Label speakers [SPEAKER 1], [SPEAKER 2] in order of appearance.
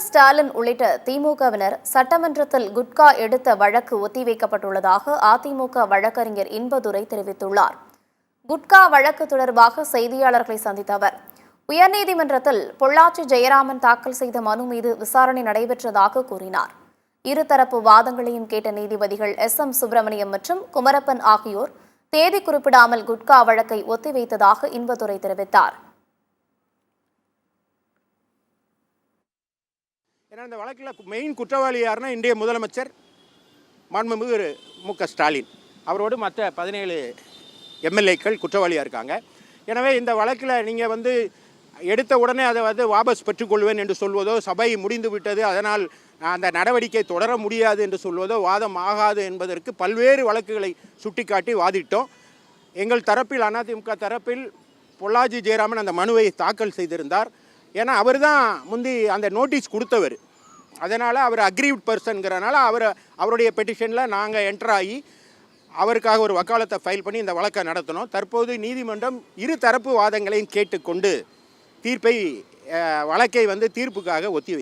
[SPEAKER 1] ஸ்டாலின் உள்ளிட்ட திமுகவினர் சட்டமன்றத்தில் குட்கா எடுத்த வழக்கு ஒத்திவைக்கப்பட்டுள்ளதாக அதிமுக வழக்கறிஞர் இன்பதுரை தெரிவித்துள்ளார். குட்கா வழக்கு தொடர்பாக செய்தியாளர்களை சந்தித்த அவர், உயர்நீதிமன்றத்தில் பொள்ளாச்சி ஜெயராமன் தாக்கல் செய்த மனு மீது விசாரணை நடைபெற்றதாக கூறினார். இருதரப்பு வாதங்களையும் கேட்ட நீதிபதிகள் SM சுப்பிரமணியம் மற்றும் குமரப்பன் ஆகியோர் தேதி குறிப்பிடாமல் குட்கா வழக்கை ஒத்திவைத்ததாக இன்பதுரை தெரிவித்தார்.
[SPEAKER 2] ஏன்னா இந்த வழக்கில் மெயின் குற்றவாளி யாருன்னா இன்றைய முதலமைச்சர் மாண்புமிகு ஸ்டாலின் அவரோடு மற்ற 17 MLAக்கள் குற்றவாளியாக இருக்காங்க. எனவே இந்த வழக்கில் நீங்கள் எடுத்த உடனே அதை வாபஸ் பெற்றுக்கொள்வேன் என்று சொல்வதோ, சபை முடிந்து விட்டது அதனால் அந்த நடவடிக்கை தொடர முடியாது என்று சொல்வதோ வாதம் ஆகாது என்பதற்கு பல்வேறு வழக்குகளை சுட்டிக்காட்டி வாதிட்டோம். எங்கள் தரப்பில் அதிமுக தரப்பில் பொள்ளாச்சி ஜெயராமன் அந்த மனுவை தாக்கல் செய்திருந்தார். ஏன்னா அவர் தான் முந்தி அந்த நோட்டீஸ் கொடுத்தவர். அதனால் அவர் அக்ரீவ்ட் பர்சன்கிறனால அவருடைய பெட்டிஷனில் நாங்கள் என்டர் ஆகி அவருக்காக ஒரு வக்காலத்தை ஃபைல் பண்ணி இந்த வழக்கை நடத்தினோம். தற்போது நீதிமன்றம் இரு தரப்பு வாதங்களையும் கேட்டுக்கொண்டு வழக்கை தீர்ப்புக்காக ஒத்தி